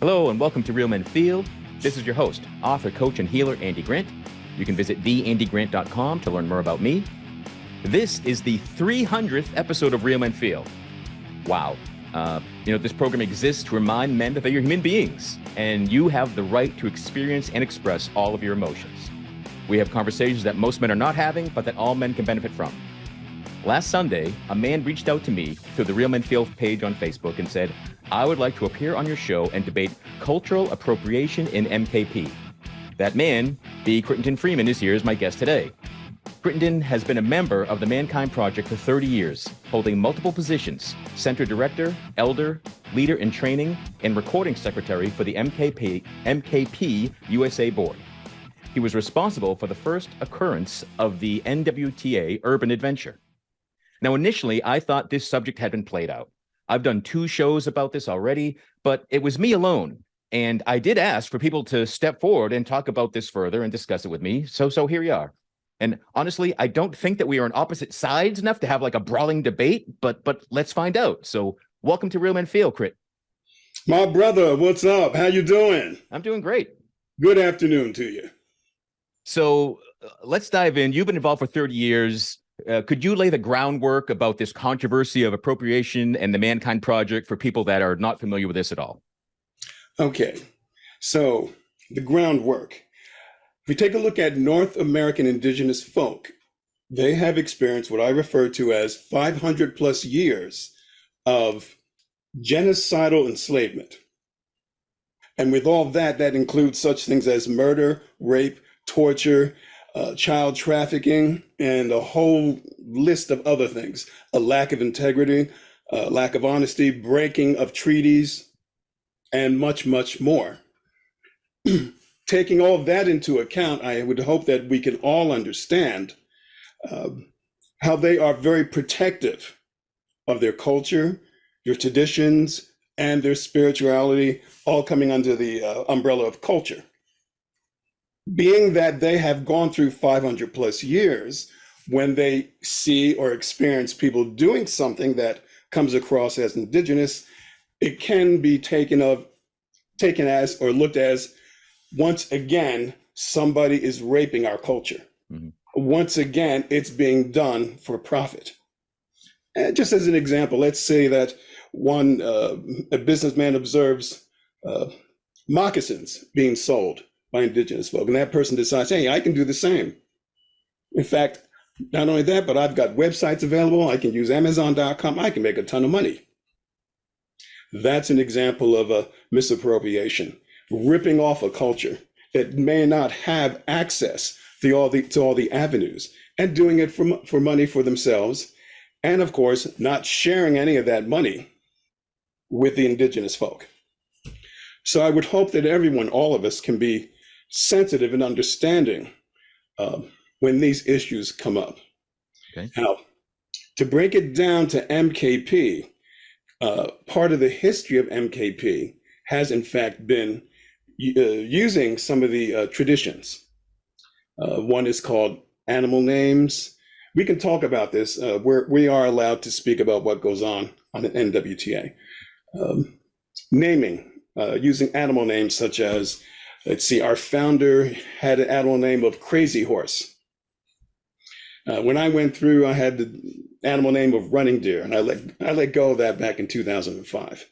Hello and welcome to Real Men Feel. This is your host, author, coach, and healer, Andy Grant. You can visit theandygrant.com to learn more about me. This is the 300th episode of Real Men Feel. Wow. This program exists to remind men that they're human beings, and you have the right to experience and express all of your emotions. We have conversations that most men are not having, but that all men can benefit from. Last Sunday, a man reached out to me through the Real Men Feel page on Facebook and said, I would like to appear on your show and debate cultural appropriation in MKP. That man, B. Crittenden Freeman, is here as my guest today. Crittenden has been a member of the Mankind Project for 30 years, holding multiple positions: Center Director, Elder, Leader in Training, and Recording Secretary for the MKP USA Board. He was responsible for the first occurrence of the NWTA Urban Adventure. Now, initially, I thought this subject had been played out. I've done 2 shows about this already, but it was me alone. And I did ask for people to step forward and talk about this further and discuss it with me. So here we are. And honestly, I don't think that we are on opposite sides enough to have like a brawling debate, but let's find out. So welcome to Real Men Feel, Crit. My brother, what's up? How you doing? I'm doing great. Good afternoon to you. So let's dive in. You've been involved for 30 years. Could you lay the groundwork about this controversy of appropriation and the Mankind Project for people that are not familiar with this at all? Okay, so the groundwork. If we take a look at North American indigenous folk, they have experienced what I refer to as 500 plus years of genocidal enslavement. And with all that, that includes such things as murder, rape, torture, child trafficking, and a whole list of other things. A lack of integrity, lack of honesty, breaking of treaties, and much, much more. Taking all that into account, I would hope that we can all understand how they are very protective of their culture, their traditions, and their spirituality, all coming under the umbrella of culture. Being that they have gone through 500 plus years, when they see or experience people doing something that comes across as indigenous, it can be taken as or looked as, once again, somebody is raping our culture. Mm-hmm. Once again, it's being done for profit. And just as an example, let's say that a businessman observes moccasins being sold by indigenous folk, and that person decides, hey, I can do the same. In fact, not only that, but I've got websites available. I can use Amazon.com. I can make a ton of money. That's an example of a misappropriation, ripping off a culture that may not have access to all the avenues, and doing it for money for themselves, and of course, not sharing any of that money with the indigenous folk. So I would hope that everyone, all of us, can be sensitive and understanding when these issues come up. Okay. Now, to break it down to MKP, part of the history of MKP has in fact been using some of the traditions. One is called animal names. We can talk about this. We are allowed to speak about what goes on the NWTA. Naming, using animal names such as, let's see, our founder had an animal name of Crazy Horse. When I went through, I had the animal name of Running Deer, and I let go of that back in 2005.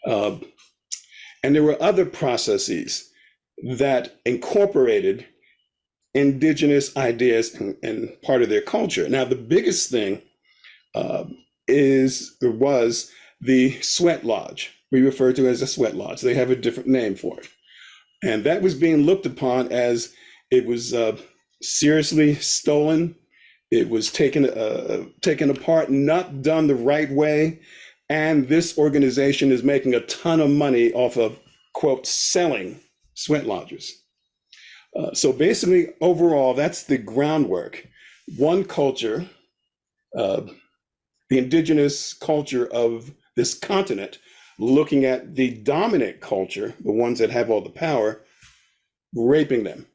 And there were other processes that incorporated indigenous ideas and part of their culture. Now, the biggest thing was the sweat lodge. We refer to it as a sweat lodge. They have a different name for it. And that was being looked upon as it was seriously stolen. It was taken apart, not done the right way. And this organization is making a ton of money off of, quote, selling sweat lodges. So basically, overall, that's the groundwork. One culture, the indigenous culture of this continent, looking at the dominant culture, the ones that have all the power, raping them,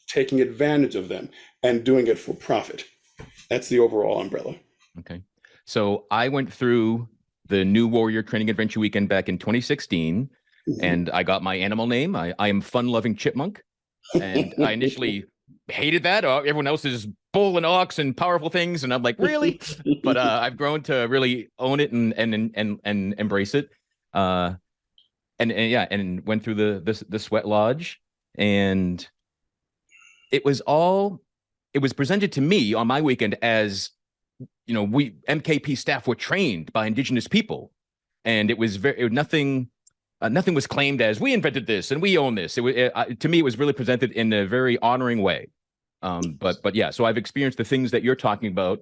taking advantage of them, and doing it for profit. That's the overall umbrella. Okay. So I went through the New Warrior Training Adventure Weekend back in 2016. and I got my animal name. I am fun-loving chipmunk, and I initially hated that. Everyone else is bull and ox and powerful things, and I'm like, really? But I've grown to really own it and embrace it. And went through the sweat lodge, and it was presented to me on my weekend as, we MKP staff were trained by indigenous people, and it was nothing was claimed as we invented this and we own this. To me, it was really presented in a very honoring way. But yeah, so I've experienced the things that you're talking about.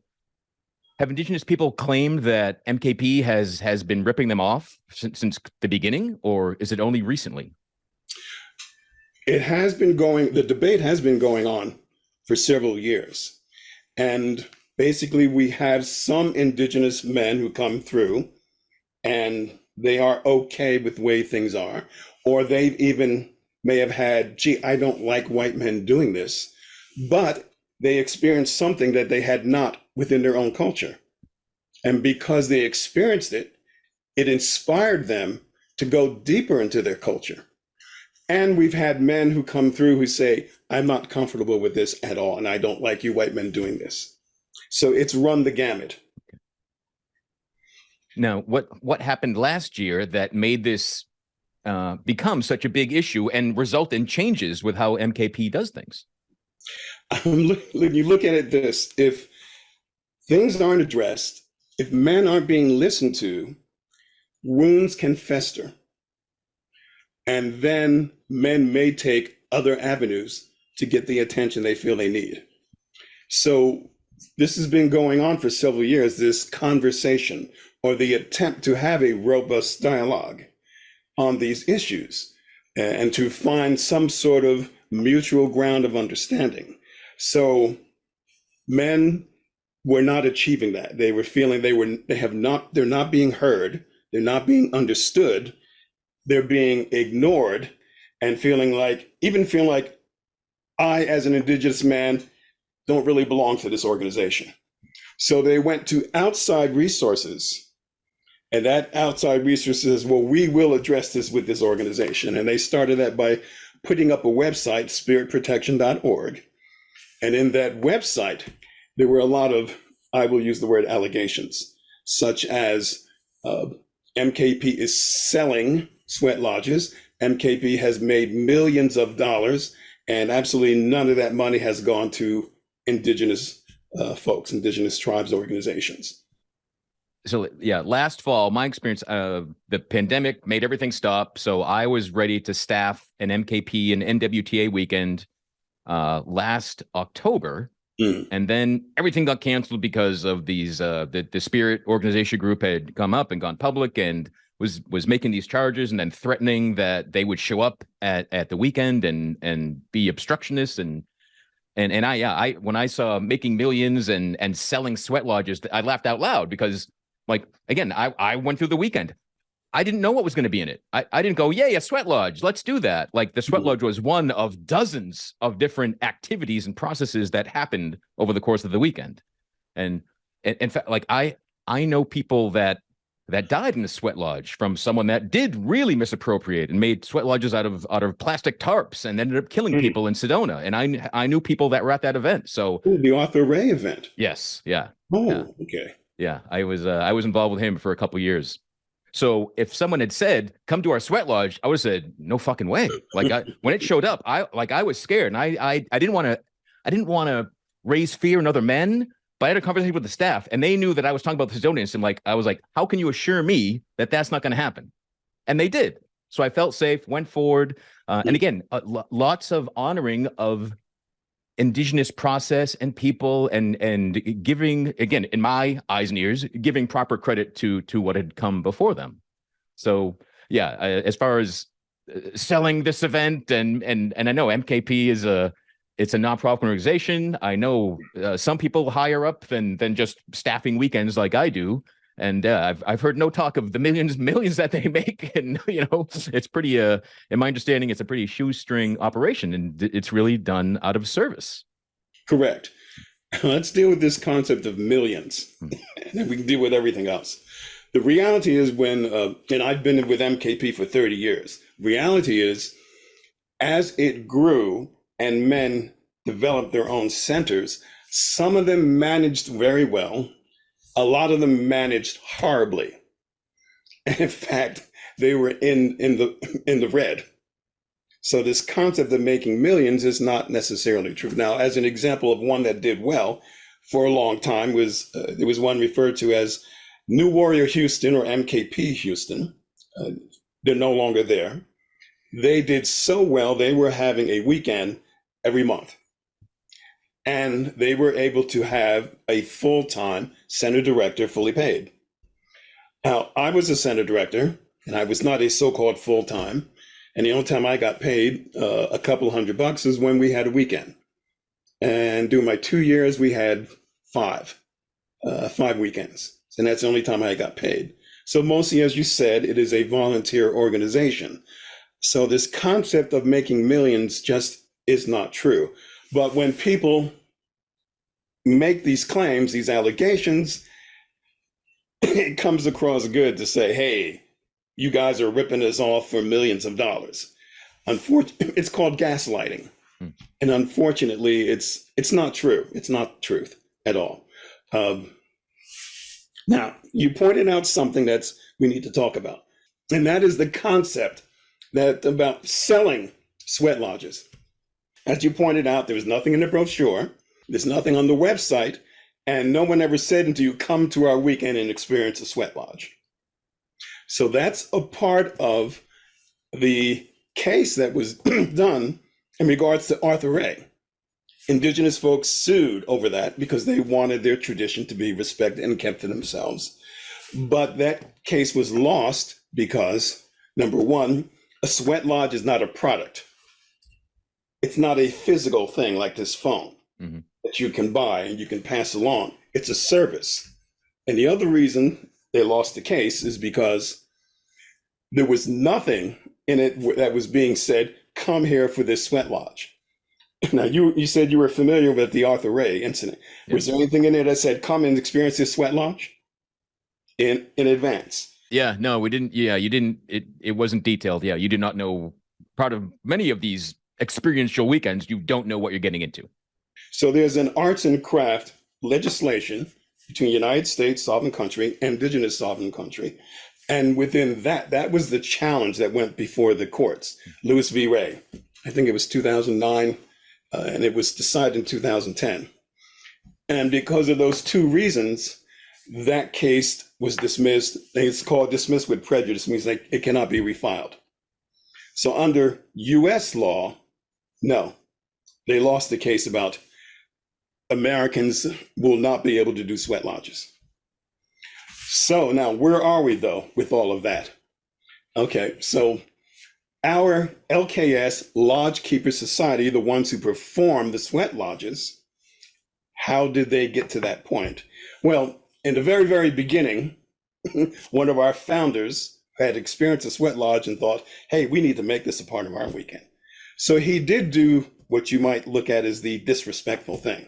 Have indigenous people claimed that MKP has been ripping them off since the beginning, or is it only recently? The debate has been going on for several years. And basically we have some indigenous men who come through and they are okay with the way things are, or they even may have had, I don't like white men doing this, but they experienced something that they had not within their own culture. And because they experienced it, it inspired them to go deeper into their culture. And we've had men who come through who say, I'm not comfortable with this at all, and I don't like you white men doing this. So it's run the gamut. Now, what happened last year that made this become such a big issue and result in changes with how MKP does things? When you look at it if things aren't addressed, if men aren't being listened to, wounds can fester. And then men may take other avenues to get the attention they feel they need. So this has been going on for several years, this conversation or the attempt to have a robust dialogue on these issues and to find some sort of mutual ground of understanding. So men were not achieving that. They were feeling they're not being heard, they're not being understood, they're being ignored, and feeling like I, as an indigenous man, don't really belong to this organization. So they went to outside resources, and that outside resource says, well, we will address this with this organization. And they started that by putting up a website, spiritprotection.org. And in that website, there were a lot of, I will use the word allegations, such as MKP is selling sweat lodges. MKP has made millions of dollars, and absolutely none of that money has gone to indigenous folks, indigenous tribes organizations. So yeah, last fall, my experience, the pandemic made everything stop. So I was ready to staff an MKP and NWTA weekend last October. And then everything got canceled because of these, the Spirit organization group had come up and gone public and was making these charges and then threatening that they would show up at the weekend and be obstructionists. And I when I saw making millions and selling sweat lodges, I laughed out loud because, like, again, I went through the weekend. I didn't know what was going to be in it. I didn't go, yay, a sweat lodge, let's do that. Like, the sweat lodge was one of dozens of different activities and processes that happened over the course of the weekend. And in fact, like, I know people that died in the sweat lodge from someone that did really misappropriate and made sweat lodges out of plastic tarps and ended up killing people in Sedona. And I knew people that were at that event. So the Arthur Ray event. Yes. Yeah. Oh, yeah. Okay. Yeah. I was involved with him for a couple of years. So if someone had said, come to our sweat lodge, I would have said, no fucking way. Like, when it showed up, I was scared, and I didn't want to raise fear in other men. But I had a conversation with the staff, and they knew that I was talking about the Sedonians, and I was like, how can you assure me that that's not going to happen? And they did. So I felt safe, went forward. And again, lots of honoring of indigenous process and people, and giving, again, in my eyes and ears, giving proper credit to what had come before them. So yeah, as far as selling this event, and I know MKP is it's a nonprofit organization. I know some people higher up than just staffing weekends like I do. And I've heard no talk of the millions that they make. And, it's pretty, in my understanding, it's a pretty shoestring operation, and it's really done out of service. Correct. Let's deal with this concept of millions, and then we can deal with everything else. The reality is and I've been with MKP for 30 years, reality is as it grew and men developed their own centers, some of them managed very well. A lot of them managed horribly. In fact, they were in the red. So this concept of making millions is not necessarily true. Now, as an example of one that did well for a long time there was one referred to as New Warrior Houston, or MKP Houston. They're no longer there. They did so well, they were having a weekend every month. And they were able to have a full-time center director fully paid. Now, I was a center director, and I was not a so-called full-time. And the only time I got paid a couple $100 is when we had a weekend. And during my 2 years, we had five weekends. And that's the only time I got paid. So mostly, as you said, it is a volunteer organization. So this concept of making millions just is not true. But when people make these claims, these allegations, it comes across good to say, hey, you guys are ripping us off for millions of dollars. Unfortunately, it's called gaslighting. And unfortunately, it's not true. It's not truth at all. Now, you pointed out something we need to talk about, and that is the concept about selling sweat lodges. As you pointed out, there was nothing in the brochure, there's nothing on the website, and no one ever said until you come to our weekend and experience a sweat lodge. So that's a part of the case that was done in regards to Arthur Ray. Indigenous folks sued over that because they wanted their tradition to be respected and kept to themselves. But that case was lost because, number one, a sweat lodge is not a product. It's not a physical thing like this phone that you can buy and you can pass along. It's a service. And the other reason they lost the case is because there was nothing in it that was being said, come here for this sweat lodge. Now, you said you were familiar with the Arthur Ray incident. Yep. Was there anything in there that said, come and experience this sweat lodge in advance? Yeah, no, we didn't. Yeah, you didn't. It wasn't detailed. Yeah, you did not know. Part of many of these experiential weekends, you don't know what you're getting into. So there's an arts and craft legislation between United States sovereign country and indigenous sovereign country. And within that was the challenge that went before the courts. Lewis v. Ray, I think it was 2009. And it was decided in 2010. And because of those two reasons, that case was dismissed. It's called dismissed with prejudice, means like it cannot be refiled. So under US law, no, they lost the case about Americans will not be able to do sweat lodges. So now where are we though with all of that? Okay, so our LKS Lodge Keeper Society, the ones who perform the sweat lodges, how did they get to that point? Well, in the very, very beginning, one of our founders had experienced a sweat lodge and thought, hey, we need to make this a part of our weekend. So he did do what you might look at as the disrespectful thing.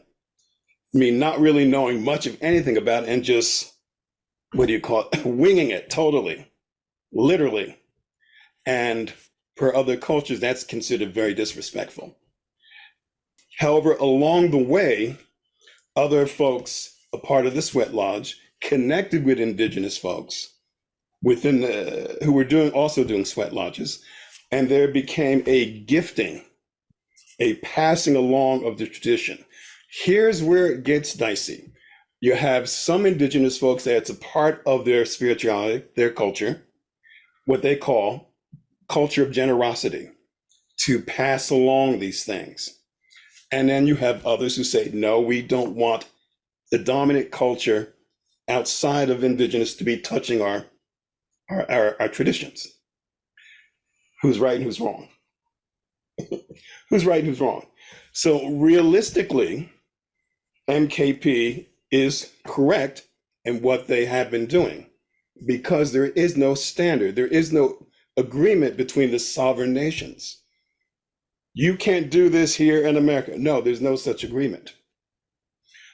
I mean, not really knowing much of anything about it and just, winging it totally, literally. And per other cultures, that's considered very disrespectful. However, along the way, other folks, a part of the sweat lodge, connected with indigenous folks who were also doing sweat lodges, and there became a gifting, a passing along of the tradition. Here's where it gets dicey. You have some indigenous folks that it's a part of their spirituality, their culture, what they call culture of generosity, to pass along these things. And then you have others who say, no, we don't want the dominant culture outside of indigenous to be touching our traditions. Who's right and who's wrong? Who's right and who's wrong? So realistically, MKP is correct in what they have been doing because there is no standard. There is no agreement between the sovereign nations. You can't do this here in America. No, there's no such agreement.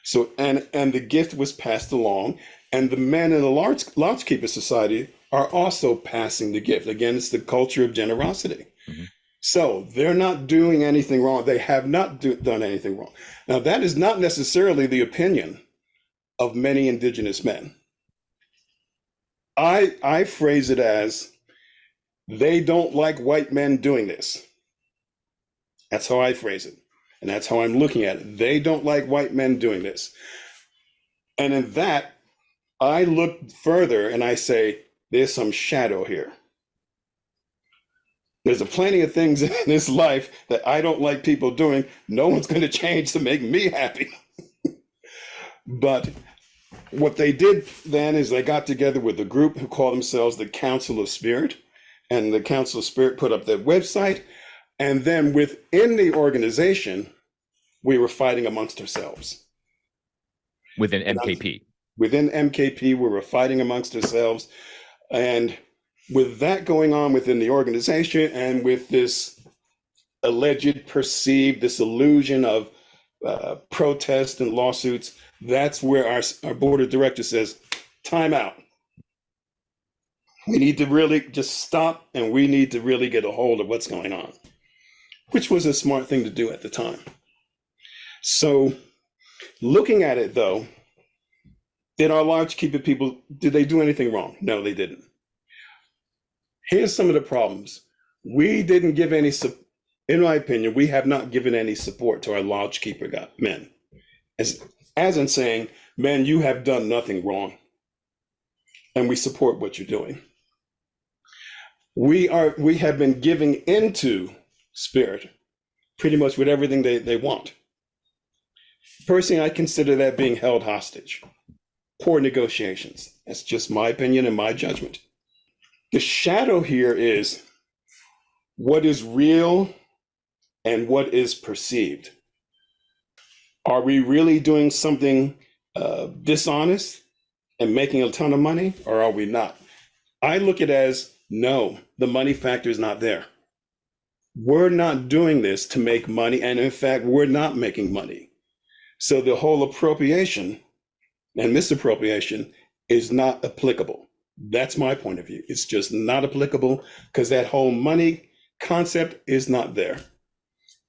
So, and the gift was passed along, and the men in the Lodge Keeper Society are also passing the gift. Again, it's the culture of generosity. Mm-hmm. So they're not doing anything wrong. They have not done anything wrong. Now, that is not necessarily the opinion of many indigenous men. I phrase it as, they don't like white men doing this. That's how I phrase it. And that's how I'm looking at it. They don't like white men doing this. And in that, I look further and I say, there's some shadow here. There's a plenty of things in this life that I don't like people doing. No one's going to change to make me happy. But what they did then is they got together with a group who called themselves the Council of Spirit. And the Council of Spirit put up their website. And then within the organization, we were fighting amongst ourselves. Within MKP. Within MKP, we were fighting amongst ourselves. And with that going on within the organization, and with this alleged, perceived, this illusion of protest and lawsuits, that's where our board of directors says, time out. We need to really just stop, and we need to really get a hold of what's going on, which was a smart thing to do at the time. So looking at it, though, did our Lodge Keeper people, did they do anything wrong? No, they didn't. Here's some of the problems. We didn't give any, in my opinion, we have not given any support to our Lodge Keeper men. As in saying, men, you have done nothing wrong, and we support what you're doing. We have been giving into Spirit pretty much with everything they want. Personally, I consider that being held hostage. Poor negotiations. That's just my opinion and my judgment. The shadow here is what is real and what is perceived. Are we really doing something dishonest and making a ton of money, or are we not? I look at it as, no, the money factor is not there. We're not doing this to make money, and in fact, we're not making money. So the whole appropriation and misappropriation is not applicable. That's my point of view. It's just not applicable because that whole money concept is not there.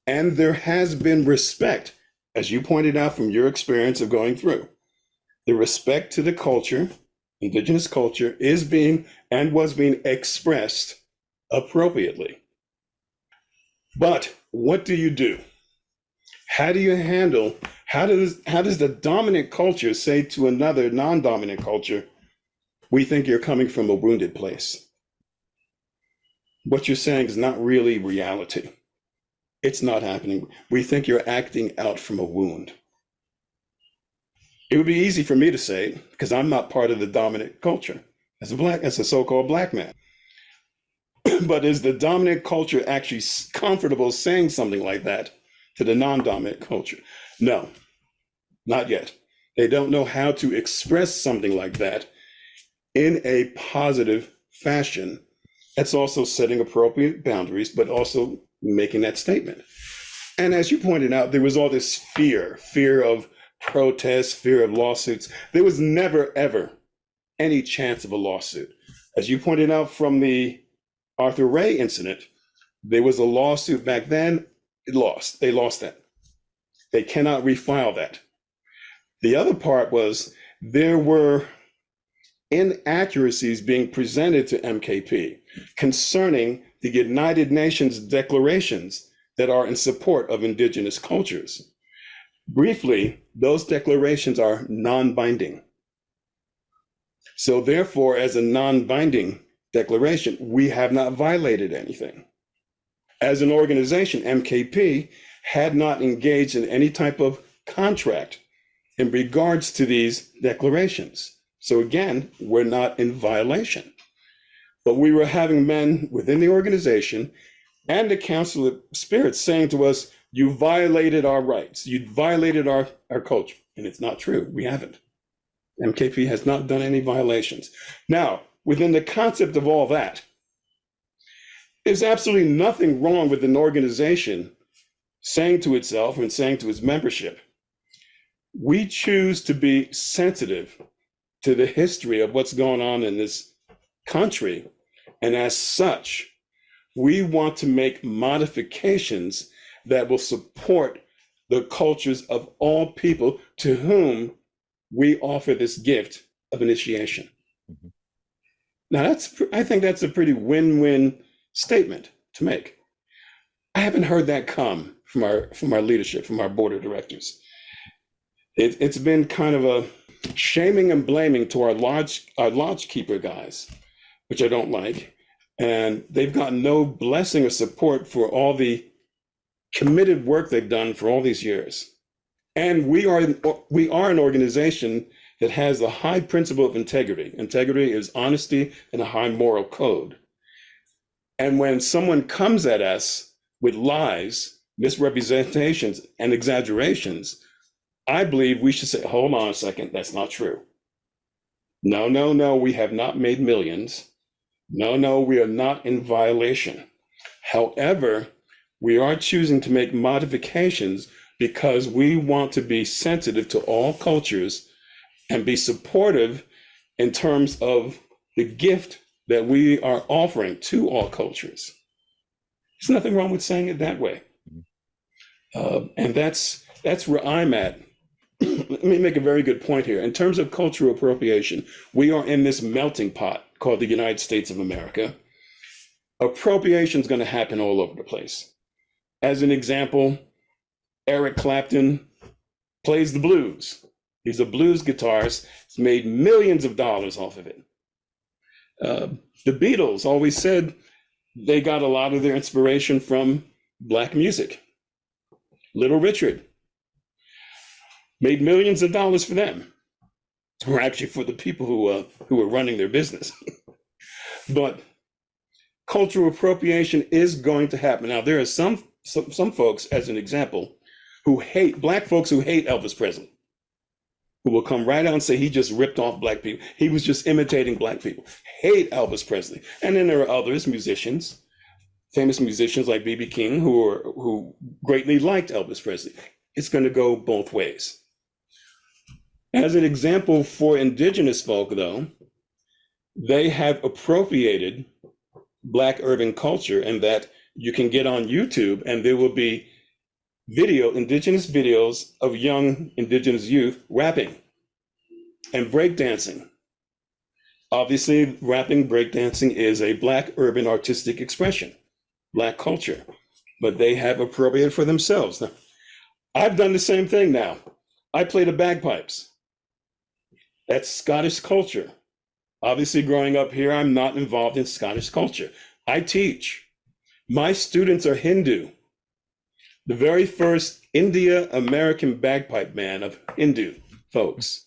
And there has been respect, as you pointed out from your experience of going through. The respect to the culture, indigenous culture, is being and was being expressed appropriately. But what do you do? How do you handle, how does the dominant culture say to another non-dominant culture, we think you're coming from a wounded place? What you're saying is not really reality. It's not happening. We think you're acting out from a wound. It would be easy for me to say it because I'm not part of the dominant culture as a so-called black man. But is the dominant culture actually comfortable saying something like that to the non-dominant culture? No, not yet. They don't know how to express something like that in a positive fashion. That's also setting appropriate boundaries, but also making that statement. And as you pointed out, there was all this fear of protest, fear of lawsuits. There was never, ever any chance of a lawsuit. As you pointed out from the Arthur Ray incident, there was a lawsuit back then. They lost that. They cannot refile that. The other part was there were inaccuracies being presented to MKP concerning the United Nations declarations that are in support of indigenous cultures. Briefly, those declarations are non-binding. So therefore, as a non-binding declaration, we have not violated anything. As an organization, MKP had not engaged in any type of contract in regards to these declarations. So again, we're not in violation. But we were having men within the organization and the Council of Spirits saying to us, you violated our rights, you violated our culture. And it's not true, we haven't. MKP has not done any violations. Now, within the concept of all that, there's absolutely nothing wrong with an organization saying to itself and saying to its membership, we choose to be sensitive to the history of what's going on in this country. And as such, we want to make modifications that will support the cultures of all people to whom we offer this gift of initiation. Mm-hmm. Now, I think that's a pretty win-win statement to make. I haven't heard that come from our leadership, from our board of directors. It's been kind of a shaming and blaming to our lodge keeper guys, which I don't like. And they've gotten no blessing or support for all the committed work they've done for all these years. And we are an organization that has a high principle of integrity. Integrity is honesty and a high moral code. And when someone comes at us with lies, misrepresentations, and exaggerations, I believe we should say, hold on a second, that's not true. No, we have not made millions. No, we are not in violation. However, we are choosing to make modifications because we want to be sensitive to all cultures and be supportive in terms of the gift that we are offering to all cultures. There's nothing wrong with saying it that way. And that's where I'm at. Let me make a very good point here. In terms of cultural appropriation, we are in this melting pot called the United States of America. Appropriation is going to happen all over the place. As an example, Eric Clapton plays the blues. He's a blues guitarist. He's made millions of dollars off of it. The Beatles always said they got a lot of their inspiration from Black music. Little Richard made millions of dollars for them, or actually for the people who were running their business. But cultural appropriation is going to happen. Now, there are some folks, as an example, Black folks who hate Elvis Presley, who will come right out and say he just ripped off Black people. He was just imitating Black people. Hate Elvis Presley. And then there are others, musicians, famous musicians like B.B. King, who greatly liked Elvis Presley. It's going to go both ways. As an example for indigenous folk, though, they have appropriated Black urban culture, and that you can get on YouTube and there will be indigenous videos of young indigenous youth rapping and breakdancing. Obviously, rapping, breakdancing is a Black urban artistic expression, Black culture, but they have appropriated for themselves. Now, I've done the same thing now. I play the bagpipes. That's Scottish culture. Obviously, growing up here, I'm not involved in Scottish culture. I teach. My students are Hindu. The very first India-American bagpipe band of Hindu folks.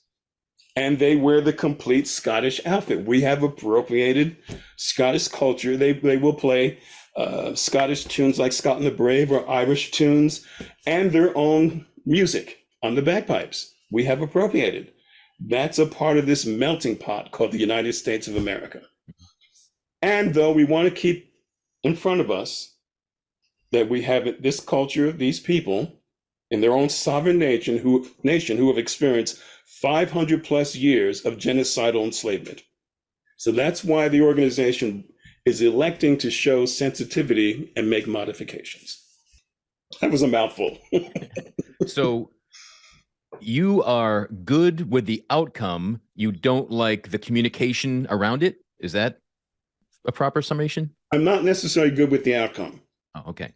And they wear the complete Scottish outfit. We have appropriated Scottish culture. They will play Scottish tunes like Scotland the Brave or Irish tunes and their own music on the bagpipes. We have appropriated. That's a part of this melting pot called the United States of America. And though we want to keep in front of us that we have this culture of these people in their own sovereign nation who have experienced 500 plus years of genocidal enslavement. So that's why the organization is electing to show sensitivity and make modifications. That was a mouthful. So you are good with the outcome. You don't like the communication around it. Is that a proper summation? I'm not necessarily good with the outcome. Oh, okay.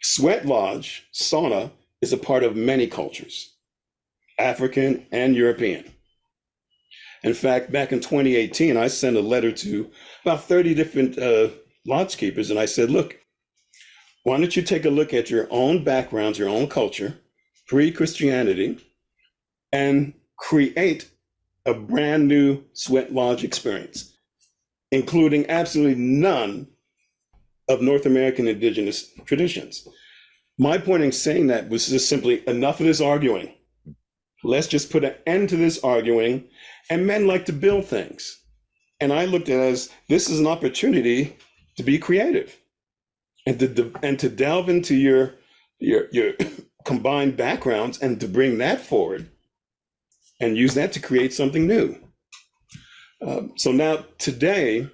Sweat lodge, sauna, is a part of many cultures, African and European. In fact, back in 2018, I sent a letter to about 30 different lodge keepers, and I said, look, why don't you take a look at your own backgrounds, your own culture, pre-Christianity, and create a brand new sweat lodge experience, including absolutely none of North American indigenous traditions. My point in saying that was just simply enough of this arguing. Let's just put an end to this arguing. And men like to build things. And I looked at it as this is an opportunity to be creative and to delve into your combined backgrounds and to bring that forward and use that to create something new. So now today,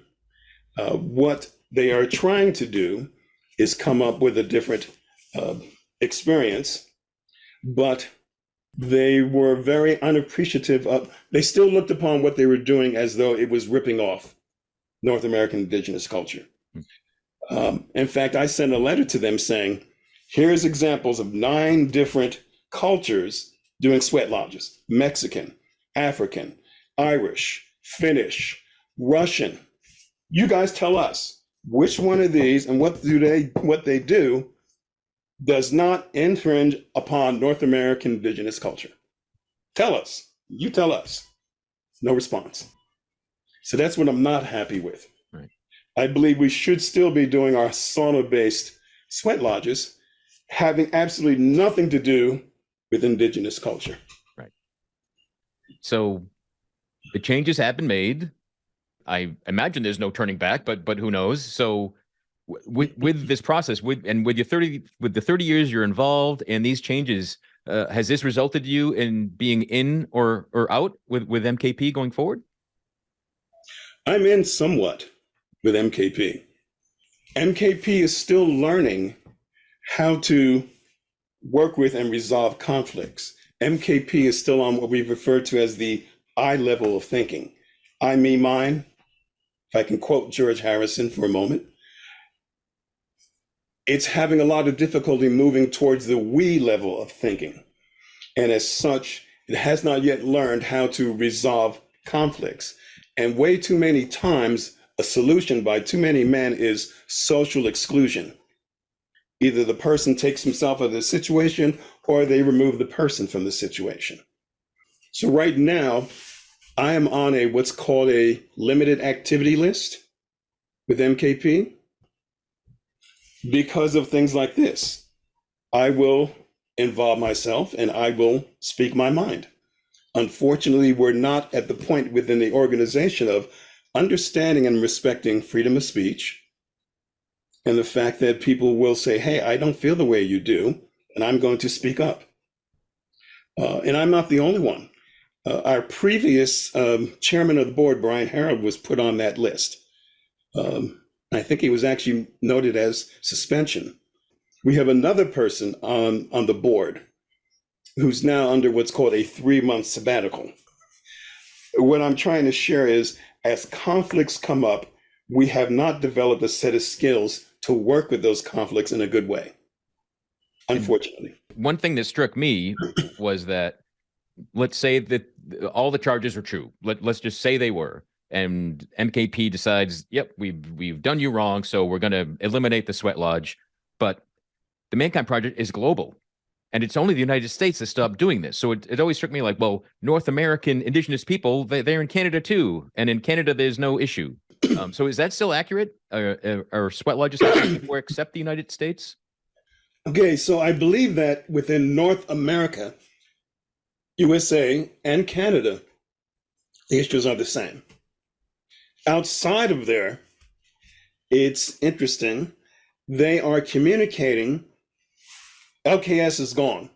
what they are trying to do is come up with a different experience, but they were very unappreciative of, they still looked upon what they were doing as though it was ripping off North American indigenous culture. In fact, I sent a letter to them saying, here's examples of 9 different cultures doing sweat lodges: Mexican, African, Irish, Finnish, Russian. You guys tell us which one of these and what they do does not infringe upon North American indigenous culture. Tell us. You tell us. No response. So that's what I'm not happy with. Right. I believe we should still be doing our sauna-based sweat lodges, having absolutely nothing to do with indigenous culture. Right. So the changes have been made. I imagine there's no turning back, but who knows? So with this process, with the 30 years you're involved and these changes, has this resulted you in being in or out with MKP going forward? I'm in somewhat with MKP. MKP is still learning how to work with and resolve conflicts. MKP is still on what we've referred to as the I level of thinking. I, me, mine. If I can quote George Harrison for a moment, it's having a lot of difficulty moving towards the we level of thinking. And as such, it has not yet learned how to resolve conflicts. And way too many times, a solution by too many men is social exclusion. Either the person takes himself out of the situation or they remove the person from the situation. So right now, I am on what's called a limited activity list with MKP because of things like this. I will involve myself and I will speak my mind. Unfortunately, we're not at the point within the organization of understanding and respecting freedom of speech and the fact that people will say, hey, I don't feel the way you do, and I'm going to speak up. And I'm not the only one. Our previous chairman of the board, Brian Harold, was put on that list. I think he was actually noted as suspension. We have another person on the board who's now under what's called a 3-month sabbatical. What I'm trying to share is, as conflicts come up, we have not developed a set of skills to work with those conflicts in a good way, unfortunately. One thing that struck me was that, let's say that all the charges are true. Let's just say they were, and MKP decides, yep, we've done you wrong, so we're going to eliminate the sweat lodge. But the Mankind Project is global, and it's only the United States that stopped doing this. So it always struck me like, well, North American indigenous people, they're in Canada too, and in Canada there's no issue. So is that still accurate? Are sweat lodges everywhere except the United States? Okay, so I believe that within North America, USA, and Canada, the issues are the same. Outside of there, it's interesting. They are communicating. LKS is gone.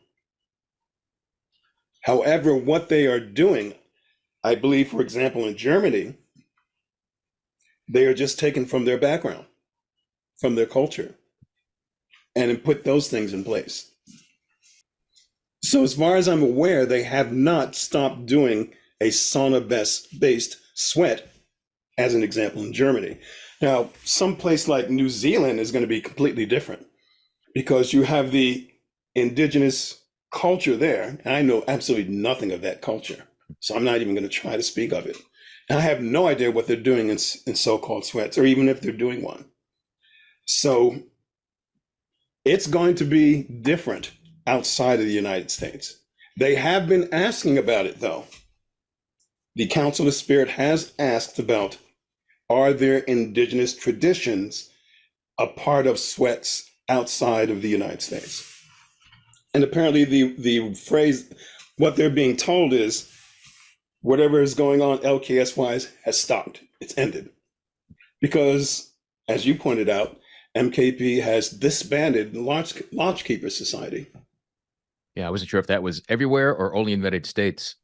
However, what they are doing, I believe, for example, in Germany, they are just taken from their background, from their culture, and put those things in place. So as far as I'm aware, they have not stopped doing a sauna-based sweat, as an example, in Germany. Now, some place like New Zealand is going to be completely different because you have the indigenous culture there, and I know absolutely nothing of that culture. So I'm not even going to try to speak of it. And I have no idea what they're doing in so-called sweats, or even if they're doing one. So it's going to be different outside of the United States. They have been asking about it, though. The Council of Spirit has asked about, are there indigenous traditions a part of sweats outside of the United States? And apparently the phrase, what they're being told is, whatever is going on LKS-wise has stopped. It's ended. Because, as you pointed out, MKP has disbanded the Lodge Keeper Society. Yeah, I wasn't sure if that was everywhere or only in the United States.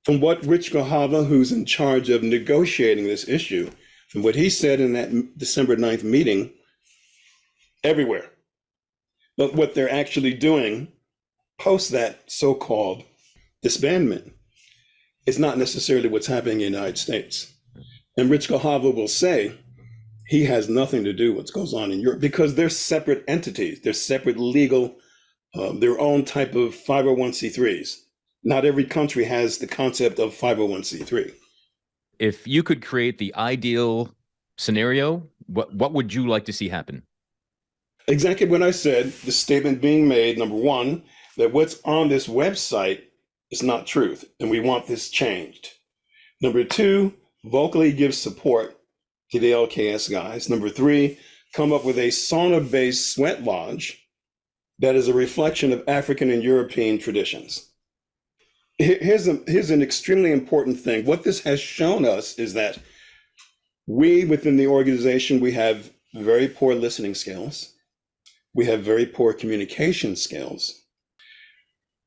From what Rich Gahava, who's in charge of negotiating this issue, from what he said in that December 9th meeting, everywhere. But what they're actually doing post that so-called disbandment is not necessarily what's happening in the United States. And Rich Gahava will say he has nothing to do with what goes on in Europe because they're separate entities. They're separate legal, their own type of 501c3s. Not every country has the concept of 501c3. If you could create the ideal scenario, what would you like to see happen? Exactly what I said, the statement being made, number one, that what's on this website is not truth, and we want this changed. Number two, vocally give support to the LKS guys. Number three, come up with a sauna-based sweat lodge that is a reflection of African and European traditions. Here's an extremely important thing. What this has shown us is that we within the organization, we have very poor listening skills. We have very poor communication skills.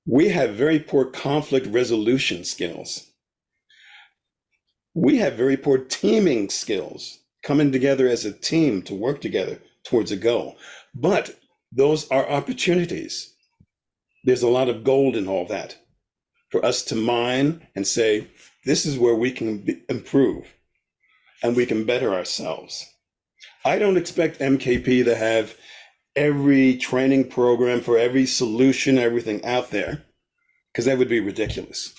We have very poor conflict resolution skills. We have very poor teaming skills, coming together as a team to work together towards a goal. But those are opportunities. There's a lot of gold in all that for us to mine and say, this is where we can improve and we can better ourselves. I don't expect MKP to have every training program for every solution, everything out there, because that would be ridiculous.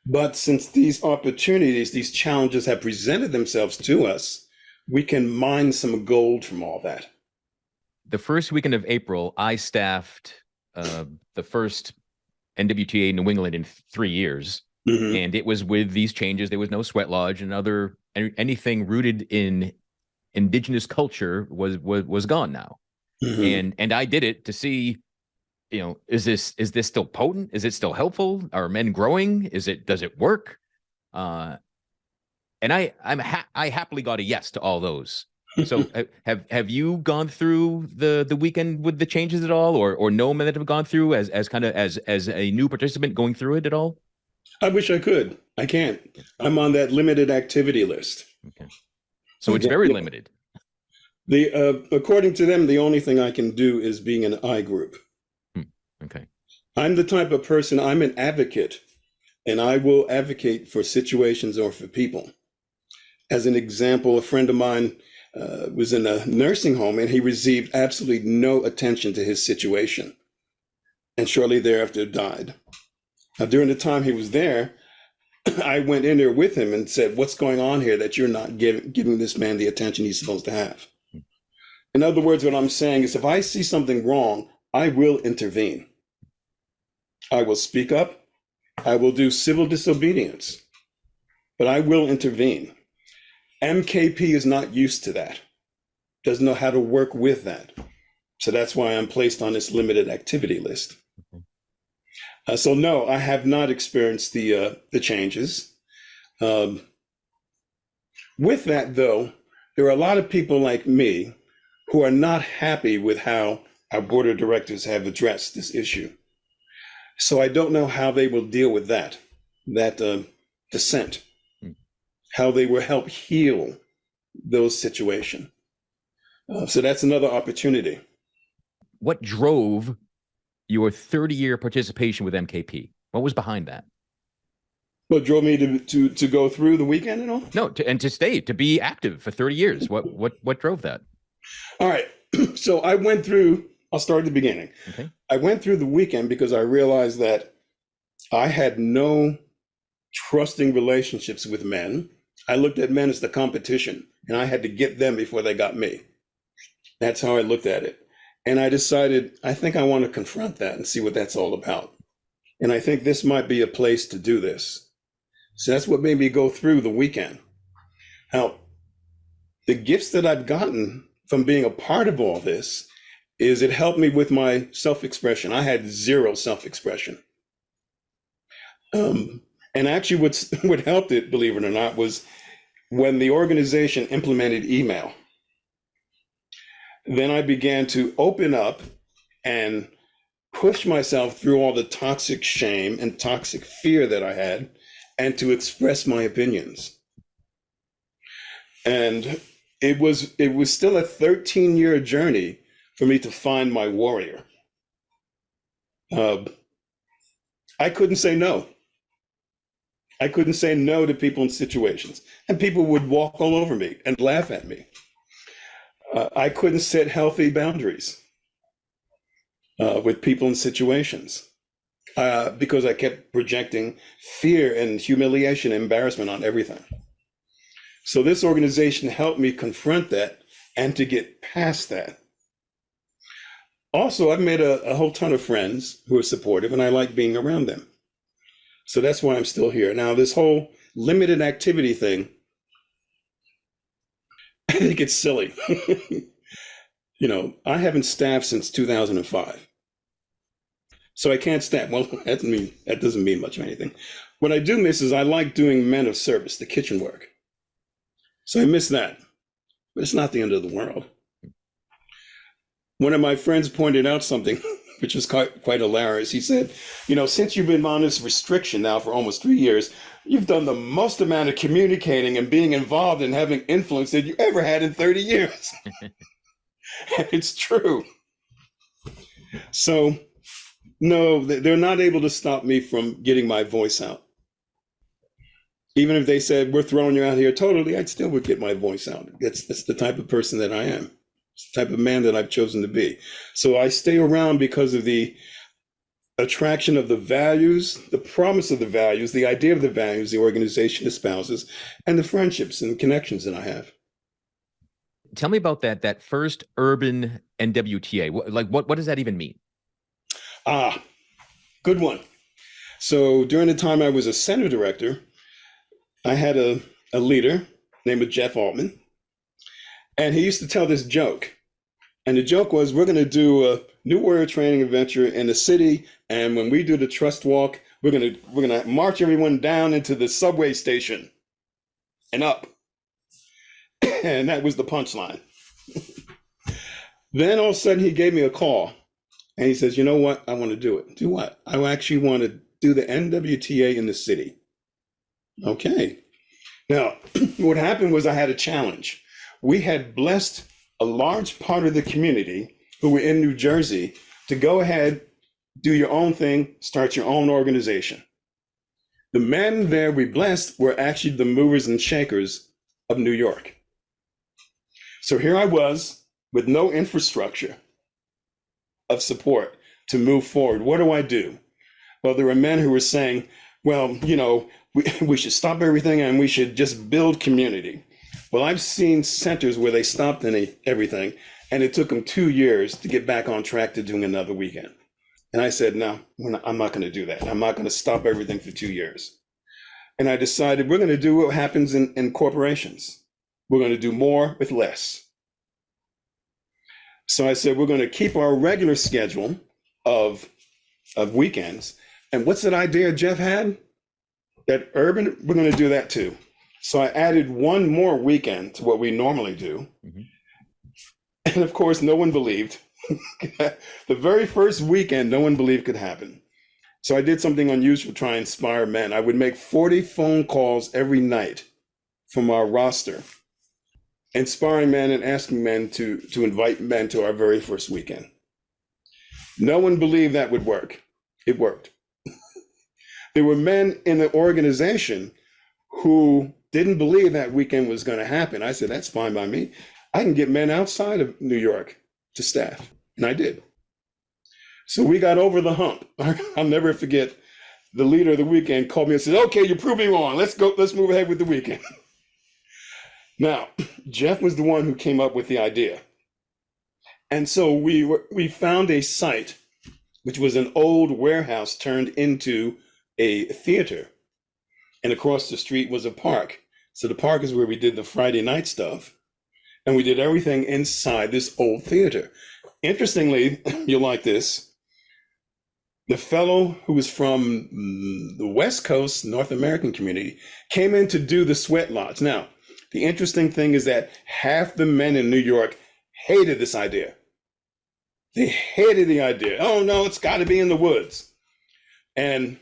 But since these opportunities, these challenges have presented themselves to us, we can mine some gold from all that. The first weekend of April, I staffed the first NWTA New England in 3 years. Mm-hmm. And it was with these changes. There was no sweat lodge and anything rooted in indigenous culture was gone now. Mm-hmm. And I did it to see, is this still potent? Is it still helpful? Are men growing? does it work? And I happily got a yes to all those. So have you gone through the weekend with the changes at all, or know men that have gone through as a new participant going through it at all? I wish I could. I can't. I'm on that limited activity list. Okay. So it's very limited. According to them, the only thing I can do is being an I group. Okay. I'm the type of person, I'm an advocate, and I will advocate for situations or for people. As an example, a friend of mine was in a nursing home and he received absolutely no attention to his situation. And shortly thereafter died. Now, during the time he was there, I went in there with him and said, what's going on here that you're not giving this man the attention he's supposed to have? In other words, what I'm saying is if I see something wrong, I will intervene. I will speak up. I will do civil disobedience, but I will intervene. MKP is not used to that, doesn't know how to work with that. So that's why I'm placed on this limited activity list. So no, I have not experienced the changes. With that, though, there are a lot of people like me who are not happy with how our board of directors have addressed this issue. So I don't know how they will deal with that dissent, how they will help heal those situations. So that's another opportunity. What drove your 30-year participation with MKP? What was behind that? What drove me to go through the weekend and all? No, to be active for 30 years. What drove that? All right. So I went through, I'll start at the beginning. Okay. I went through the weekend because I realized that I had no trusting relationships with men. I looked at men as the competition, and I had to get them before they got me. That's how I looked at it. And I decided, I think I want to confront that and see what that's all about. And I think this might be a place to do this. So that's what made me go through the weekend. Now, the gifts that I've gotten from being a part of all this is it helped me with my self-expression. I had zero self-expression. And actually what helped it, believe it or not, was when the organization implemented email. Then I began to open up and push myself through all the toxic shame and toxic fear that I had, and to express my opinions. And it was still a 13-year journey for me to find my warrior. I couldn't say no. I couldn't say no to people in situations, and people would walk all over me and laugh at me. I couldn't set healthy boundaries with people in situations because I kept projecting fear and humiliation and embarrassment on everything. So this organization helped me confront that and to get past that. Also, I've made a whole ton of friends who are supportive, and I like being around them. So that's why I'm still here. Now, this whole limited activity thing, I think it's silly. You know, I haven't staffed since 2005. So I can't staff. Well, that doesn't mean much of anything. What I do miss is I like doing men of service, the kitchen work. So I miss that, but it's not the end of the world. One of my friends pointed out something which was quite hilarious. He said, you know, since you've been on this restriction now for almost 3 years, you've done the most amount of communicating and being involved and having influence that you ever had in 30 years. And it's true. So, no, they're not able to stop me from getting my voice out. Even if they said, we're throwing you out here totally, I still would get my voice out. That's the type of person that I am. It's the type of man that I've chosen to be. So I stay around because of the attraction of the values, the promise of the values, the idea of the values the organization espouses, and the friendships and connections that I have. Tell me about that first Urban NWTA. What does that even mean? Good one. So during the time I was a center director, I had a leader named Jeff Altman, and he used to tell this joke. And the joke was, we're going to do a new warrior training adventure in the city, and when we do the trust walk, we're going to march everyone down into the subway station and up. And that was the punchline. Then all of a sudden he gave me a call, and he says, you know what? I want to do it. Do what? I actually want to do the NWTA in the city. Okay. Now, what happened was I had a challenge. We had blessed a large part of the community who were in New Jersey to go ahead, do your own thing, start your own organization. The men there we blessed were actually the movers and shakers of New York. So here I was with no infrastructure of support to move forward. What do? Well, there were men who were saying, well, you know, we should stop everything and we should just build community. Well, I've seen centers where they stopped everything, and it took them 2 years to get back on track to doing another weekend. And I said, no, I'm not going to do that. I'm not going to stop everything for 2 years. And I decided we're going to do what happens in corporations. We're going to do more with less. So I said, we're going to keep our regular schedule of weekends. And what's that idea Jeff had? That urban, we're going to do that too. So I added one more weekend to what we normally do. Mm-hmm. And of course, no one believed. The very first weekend, no one believed could happen. So I did something unusual to try and inspire men. I would make 40 phone calls every night from our roster, inspiring men and asking men to invite men to our very first weekend. No one believed that would work. It worked. There were men in the organization who didn't believe that weekend was going to happen. I said, that's fine by me. I can get men outside of New York to staff. And I did. So we got over the hump. I'll never forget, the leader of the weekend called me and said, okay, you're proving wrong. Let's move ahead with the weekend. Now, Jeff was the one who came up with the idea. And so we found a site, which was an old warehouse turned into a theater. And across the street was a park. So the park is where we did the Friday night stuff. And we did everything inside this old theater. Interestingly, you'll like this. The fellow who was from the West Coast North American community came in to do the sweat lodge. Now, the interesting thing is that half the men in New York hated this idea. They hated the idea. Oh no, it's got to be in the woods, and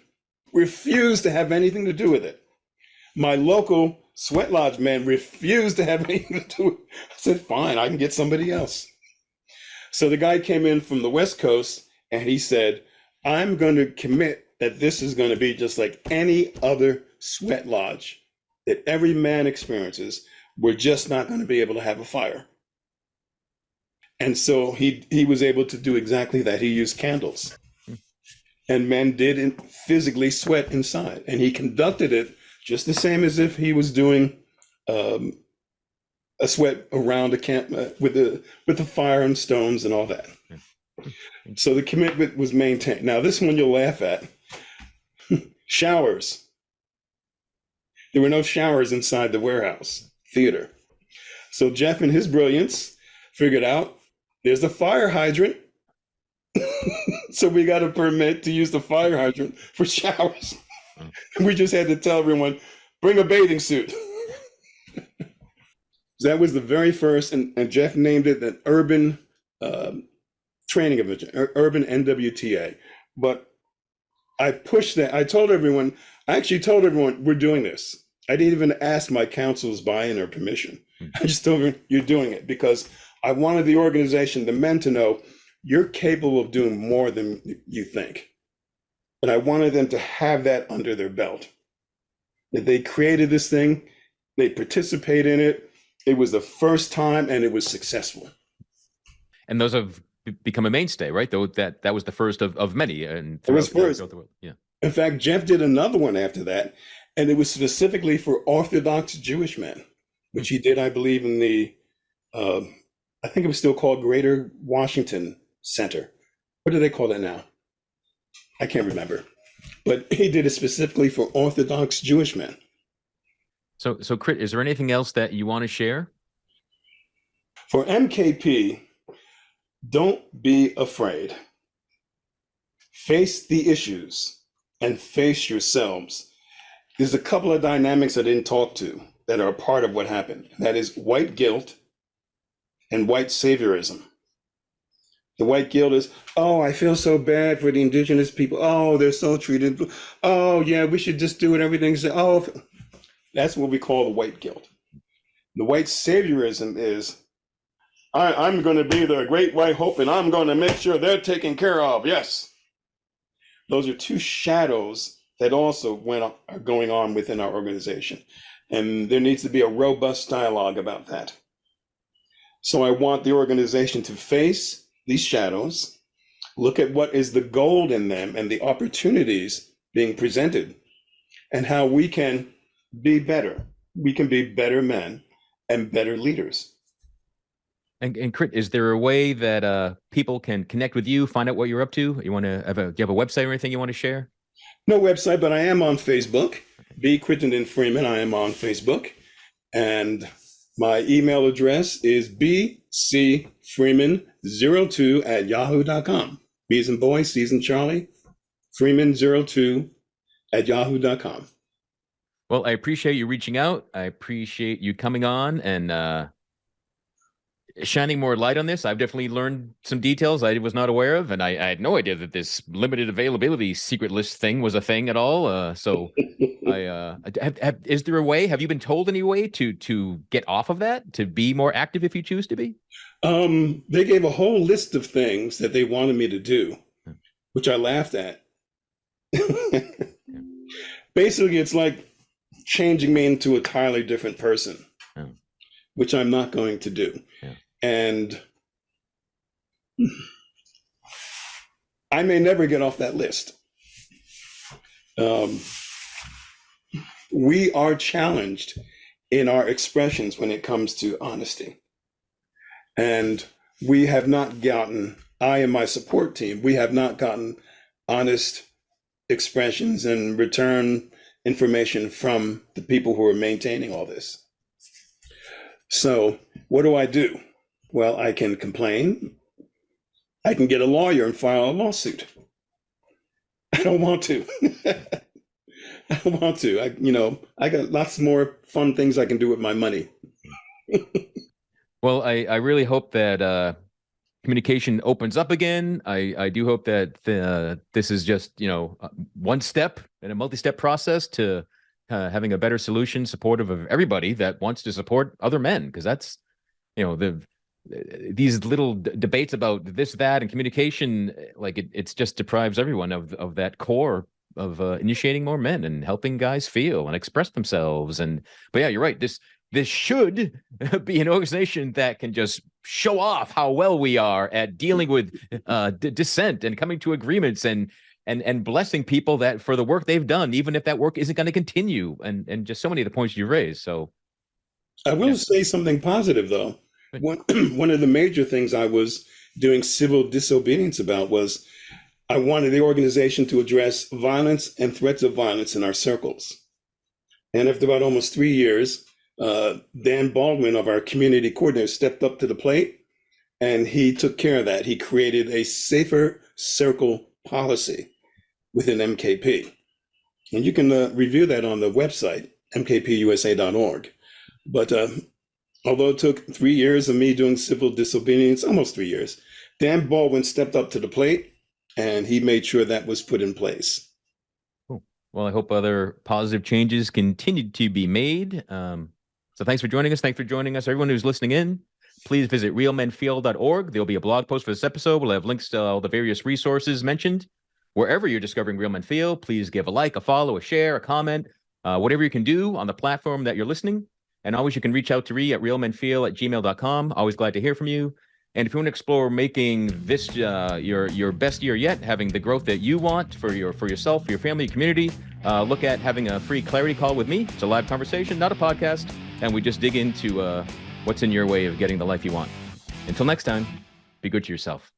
refused to have anything to do with it. My local sweat lodge man refused to have anything to do with it. I said, fine, I can get somebody else. So the guy came in from the West Coast and he said, I'm going to commit that this is going to be just like any other sweat lodge that every man experiences. We're just not going to be able to have a fire. And so he was able to do exactly that. He used candles. And men did physically sweat inside. And he conducted it just the same as if he was doing a sweat around a camp with the fire and stones and all that. So the commitment was maintained. Now, this one you'll laugh at. Showers. There were no showers inside the warehouse theater. So Jeff, in his brilliance, figured out there's a fire hydrant. So we got a permit to use the fire hydrant for showers. We just had to tell everyone, bring a bathing suit. That was the very first, and Jeff named it an Urban Training Adventure, Urban NWTA. But I pushed that. I actually told everyone, we're doing this. I didn't even ask my council's buy-in or permission. I just told them, you're doing it, because I wanted the organization, the men, to know you're capable of doing more than you think. And I wanted them to have that under their belt. That they created this thing, they participate in it. It was the first time, and it was successful. And those have become a mainstay, right? Though that was the first of many. And it was first. The world. Yeah. In fact, Jeff did another one after that, and it was specifically for Orthodox Jewish men, which he did, I believe, in the, I think it was still called Greater Washington Center. What do they call that now? I can't remember. But he did it specifically for Orthodox Jewish men. So Crit, is there anything else that you want to share? For MKP, don't be afraid. Face the issues and face yourselves. There's a couple of dynamics I didn't talk to that are a part of what happened. That is white guilt and white saviorism. The white guilt is, oh, I feel so bad for the indigenous people. Oh, they're so treated. Oh, yeah, we should just do it. Everything's, oh, that's what we call the white guilt. The white saviorism is, I'm going to be the great white hope, and I'm going to make sure they're taken care of. Yes. Those are two shadows that also are going on within our organization. And there needs to be a robust dialogue about that. So I want the organization to face these shadows, look at what is the gold in them and the opportunities being presented, and how we can be better. We can be better men and better leaders. And Crit, is there a way that people can connect with you, find out what you're up to? You want to do you have a website or anything you want to share? No website, but I am on Facebook. B. Crittenden Freeman. I am on Facebook, and my email address is bcfreeman02@yahoo.com. B as in boy, C as in Charlie, Freeman02@yahoo.com. Well, I appreciate you reaching out. I appreciate you coming on and shining more light on this. I've definitely learned some details I was not aware of, and I had no idea that this limited availability secret list thing was a thing at all. So is there a way, have you been told any way to get off of that, to be more active if you choose to be? They gave a whole list of things that they wanted me to do, which I laughed at. Basically, it's like changing me into a entirely different person, which I'm not going to do. And I may never get off that list. We are challenged in our expressions when it comes to honesty. And we have not gotten, I and my support team, we have not gotten honest expressions and return information from the people who are maintaining all this. So what do? Well, I can complain. I can get a lawyer and file a lawsuit. I don't want to. I don't want to. I got lots more fun things I can do with my money. Well, I really hope that communication opens up again. I do hope that this is just, one step in a multi-step process to having a better solution, supportive of everybody that wants to support other men, because that's, these little debates about this, that, and communication, like it's just deprives everyone of that core of initiating more men and helping guys feel and express themselves. But yeah, you're right. This should be an organization that can just show off how well we are at dealing with dissent and coming to agreements and blessing people that for the work they've done, even if that work isn't going to continue, and just so many of the points you raised. So I will say something positive, though. One of the major things I was doing civil disobedience about was I wanted the organization to address violence and threats of violence in our circles. And after about almost 3 years, Dan Baldwin of our community coordinator stepped up to the plate, and he took care of that. He created a safer circle policy within MKP. And you can review that on the website, mkpusa.org. But although it took 3 years of me doing civil disobedience, almost 3 years, Dan Baldwin stepped up to the plate, and he made sure that was put in place. Cool. Well, I hope other positive changes continue to be made. So thanks for joining us. Thanks for joining us. Everyone who's listening in, please visit realmenfeel.org. There'll be a blog post for this episode. We'll have links to all the various resources mentioned. Wherever you're discovering Real Men Feel, please give a like, a follow, a share, a comment, whatever you can do on the platform that you're listening. And always you can reach out to me at realmenfeel@gmail.com. Always glad to hear from you. And if you want to explore making this your best year yet, having the growth that you want for yourself, for your family, your community, look at having a free clarity call with me. It's a live conversation, not a podcast. And we just dig into what's in your way of getting the life you want. Until next time, be good to yourself.